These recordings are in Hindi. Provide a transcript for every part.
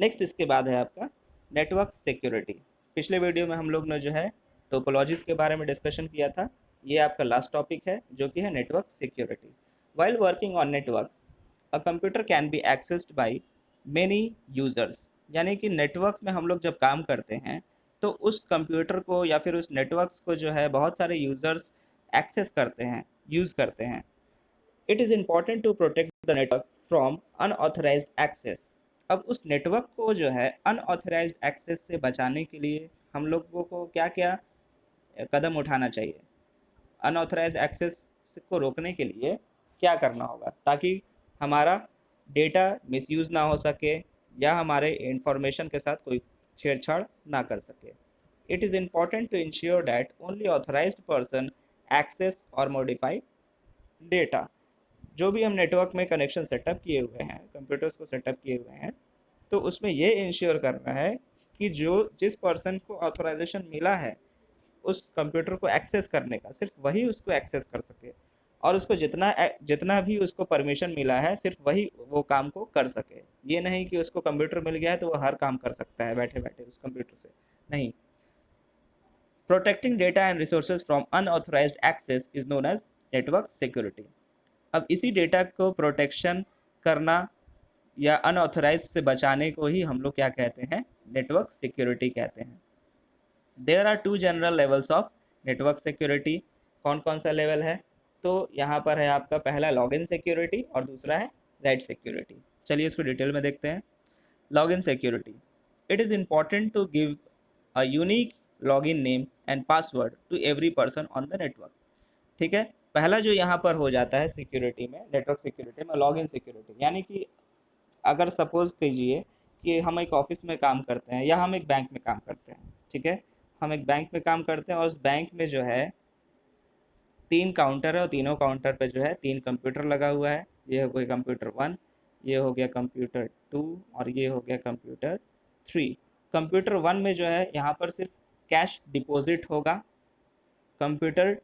नेक्स्ट इसके बाद है आपका नेटवर्क सिक्योरिटी। पिछले वीडियो में हम लोग ने जो है टोपोलॉजीज के बारे में डिस्कशन किया था, ये आपका लास्ट टॉपिक है जो कि है network security. While working on network a computer can be accessed by many users, यानी कि नेटवर्क में हम लोग जब काम करते हैं तो उस कंप्यूटर को या फिर उस नेटवर्क्स को जो है बहुत सारे यूजर्स एक्सेस करते हैं, यूज़ करते हैं। It is important to protect the network from unauthorised access. अब उस नेटवर्क को जो है अनऑथराइज्ड एक्सेस से बचाने के लिए हम लोगों को क्या क्या कदम उठाना चाहिए, अनऑथराइज्ड एक्सेस को रोकने के लिए क्या करना होगा ताकि हमारा डेटा मिसयूज़ ना हो सके या हमारे इंफॉर्मेशन के साथ कोई छेड़छाड़ ना कर सके। It is important to ensure that only authorised person access और मॉडिफाई डेटा। जो भी हम नेटवर्क में कनेक्शन सेटअप किए हुए हैं, कंप्यूटर्स को सेटअप किए हुए हैं, तो उसमें ये इंश्योर करना है कि जो जिस पर्सन को ऑथराइजेशन मिला है उस कंप्यूटर को एक्सेस करने का, सिर्फ वही उसको एक्सेस कर सके और उसको जितना जितना भी उसको परमिशन मिला है सिर्फ वही वो काम को कर सके। ये नहीं कि उसको कंप्यूटर मिल गया है तो वो हर काम कर सकता है बैठे बैठे उस कंप्यूटर से, नहीं। Protecting data and resources from unauthorised access is known as network security. अब इसी डेटा को प्रोटेक्शन करना या अनऑथराइज से बचाने को ही हम लोग क्या कहते हैं, नेटवर्क सिक्योरिटी कहते हैं। There are two general levels of network security. कौन कौन सा लेवल है, तो यहाँ पर है आपका पहला लॉगिन सिक्योरिटी और दूसरा है राइट सिक्योरिटी। चलिए इसको डिटेल में देखते हैं। Login security, it is important to give a unique login name and password to every person on the network. ठीक है, पहला जो यहाँ पर हो जाता है सिक्योरिटी में, नेटवर्क सिक्योरिटी में लॉगिन सिक्योरिटी, यानी कि अगर सपोज कीजिए कि हम एक ऑफिस में काम करते हैं या हम एक बैंक में काम करते हैं, ठीक है, हम एक बैंक में काम करते हैं और उस बैंक में जो है 3 काउंटर है और तीनों काउंटर पे जो है 3 कंप्यूटर लगा हुआ है। ये हो गया कंप्यूटर 1, ये हो गया कंप्यूटर 2 और ये हो गया कंप्यूटर 3। कंप्यूटर 1 में जो है यहाँ पर सिर्फ कैश डिपॉजिट होगा, कंप्यूटर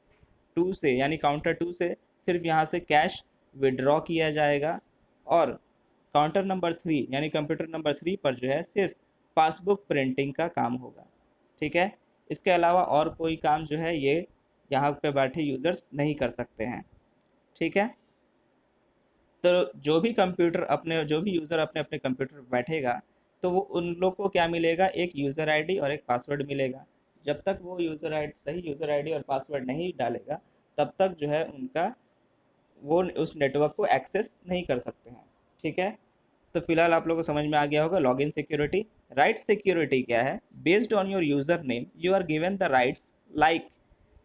2 से यानी काउंटर 2 से सिर्फ यहाँ से कैश विड्रॉ किया जाएगा और काउंटर नंबर 3 यानी कंप्यूटर नंबर 3 पर जो है सिर्फ पासबुक प्रिंटिंग का काम होगा। ठीक है, इसके अलावा और कोई काम जो है ये यहाँ पे बैठे यूज़र्स नहीं कर सकते हैं। ठीक है, तो जो भी यूज़र अपने अपने कंप्यूटर पर बैठेगा तो वो उन लोग को क्या मिलेगा, एक यूज़र आईडी और एक पासवर्ड मिलेगा। जब तक वो सही यूज़र आईडी और पासवर्ड नहीं डालेगा तब तक जो है उनका वो उस नेटवर्क को एक्सेस नहीं कर सकते हैं। ठीक है, तो फिलहाल आप लोगों को समझ में आ गया होगा लॉगिन सिक्योरिटी। राइट सिक्योरिटी क्या है, based on your user name you are given the rights like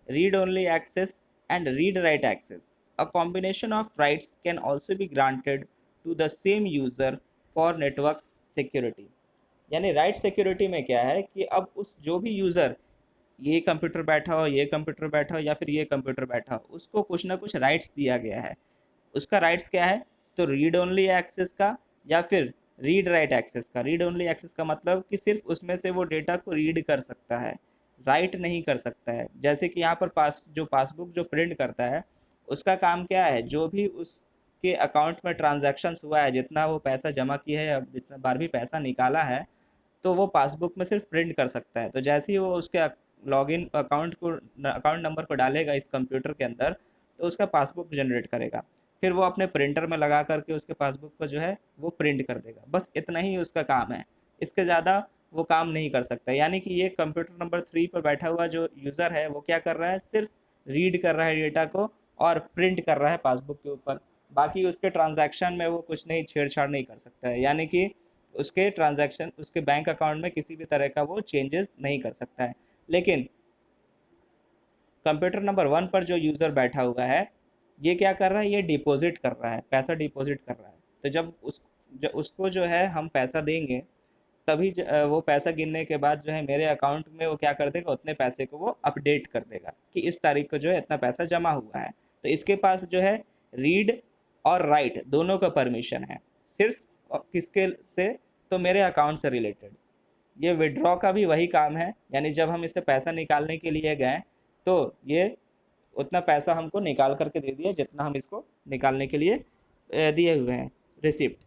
read only access and read write access. A combination of rights can also be granted to the same user for network security. यानी राइट सिक्योरिटी में क्या है कि अब उस जो भी यूज़र ये कंप्यूटर बैठा हो, ये कंप्यूटर बैठा हो या फिर ये कंप्यूटर बैठा हो, उसको कुछ ना कुछ राइट्स दिया गया है। उसका राइट्स क्या है, तो रीड ओनली एक्सेस का या फिर रीड राइट एक्सेस का। रीड ओनली एक्सेस का मतलब कि सिर्फ उसमें से वो डेटा को रीड कर सकता है, राइट नहीं कर सकता है। जैसे कि यहाँ पर पासबुक जो प्रिंट करता है उसका काम क्या है, जो भी उसके अकाउंट में ट्रांजैक्शंस हुआ है, जितना वो पैसा जमा किया है, अब जितना बार भी पैसा निकाला है, तो वो पासबुक में सिर्फ प्रिंट कर सकता है। तो जैसे ही वो उसके लॉगिन अकाउंट नंबर को डालेगा इस कंप्यूटर के अंदर तो उसका पासबुक जनरेट करेगा, फिर वो अपने प्रिंटर में लगा करके उसके पासबुक को जो है वो प्रिंट कर देगा। बस इतना ही उसका काम है, इसके ज़्यादा वो काम नहीं कर सकता। यानी कि ये कंप्यूटर नंबर 3 पर बैठा हुआ जो यूज़र है वो क्या कर रहा है, सिर्फ रीड कर रहा है डेटा को और प्रिंट कर रहा है पासबुक के ऊपर। बाकी उसके ट्रांजैक्शन में वो कुछ नहीं, छेड़छाड़ नहीं कर सकता है, यानी कि उसके ट्रांजैक्शन उसके बैंक अकाउंट में किसी भी तरह का वो चेंजेस नहीं कर सकता है। लेकिन कंप्यूटर नंबर 1 पर जो यूज़र बैठा हुआ है ये क्या कर रहा है, ये डिपॉजिट कर रहा है, पैसा डिपॉजिट कर रहा है। तो जब उसको जो है हम पैसा देंगे तभी वो पैसा गिनने के बाद जो है मेरे अकाउंट में वो क्या कर देगा, उतने पैसे को वो अपडेट कर देगा कि इस तारीख को जो है इतना पैसा जमा हुआ है। तो इसके पास जो है रीड और राइट दोनों का परमिशन है, सिर्फ किसके से, तो मेरे अकाउंट से रिलेटेड। ये विड्रॉ का भी वही काम है, यानी जब हम इससे पैसा निकालने के लिए गए तो ये उतना पैसा हमको निकाल करके दे दिया जितना हम इसको निकालने के लिए दिए हुए हैं, रिसिप्ट।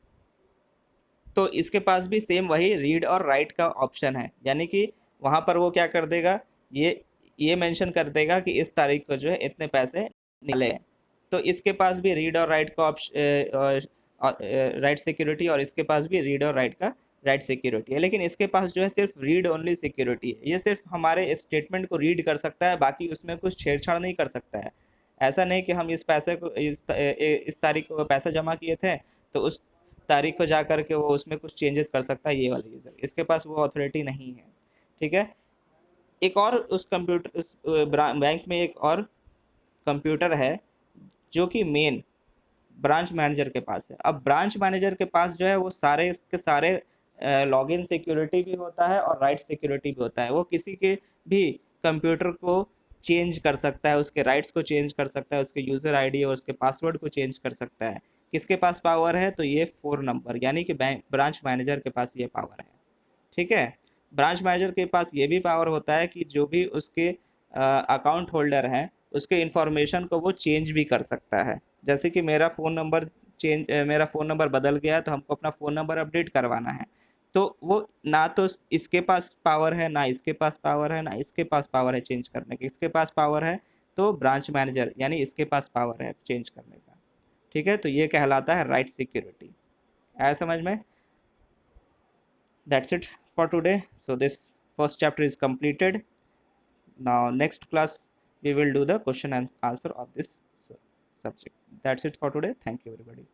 तो इसके पास भी सेम वही रीड और राइट का ऑप्शन है, यानी कि वहाँ पर वो क्या कर देगा, ये मेंशन कर देगा कि इस तारीख को जो है इतने पैसे निकले हैं। तो इसके पास भी रीड और राइट का ऑप्शन, राइट सिक्योरिटी, और इसके पास भी रीड और राइट का राइट सिक्योरिटी है। लेकिन इसके पास जो है सिर्फ रीड ओनली सिक्योरिटी है, ये सिर्फ हमारे स्टेटमेंट को रीड कर सकता है, बाकी उसमें कुछ छेड़छाड़ नहीं कर सकता है। ऐसा नहीं कि हम इस पैसे को इस तारीख को पैसा जमा किए थे तो उस तारीख को जा कर के वो उसमें कुछ चेंजेस कर सकता है, ये वाला यूज़र, इसके पास वो अथॉरिटी नहीं है। ठीक है। एक और उस कंप्यूटर उस बैंक में एक और कंप्यूटर है जो कि मेन ब्रांच मैनेजर के पास है। अब ब्रांच मैनेजर के पास जो है वो सारे इसके सारे लॉगिन सिक्योरिटी भी होता है और राइट सिक्योरिटी भी होता है। वो किसी के भी कंप्यूटर को चेंज कर सकता है, उसके राइट्स को चेंज कर सकता है, उसके यूज़र आईडी और उसके पासवर्ड को चेंज कर सकता है। किसके पास पावर है, तो ये 4 नंबर यानी कि बैंक ब्रांच मैनेजर के पास ये पावर है। ठीक है। ब्रांच मैनेजर के पास ये भी पावर होता है कि जो भी उसके अकाउंट होल्डर हैं उसके इंफॉर्मेशन को वो चेंज भी कर सकता है। जैसे कि मेरा फ़ोन नंबर बदल गया तो हमको अपना फ़ोन नंबर अपडेट करवाना है, तो वो ना तो इसके पास पावर है, ना इसके पास पावर है, ना इसके पास पावर है चेंज करने की। इसके पास पावर है तो ब्रांच मैनेजर यानी इसके पास पावर है चेंज करने का। ठीक है। तो ये कहलाता है राइट सिक्योरिटी। आया समझ में? That's it for today. So this first chapter is completed. Now next class we will do the question and answer of this subject. That's it for today. Thank you everybody.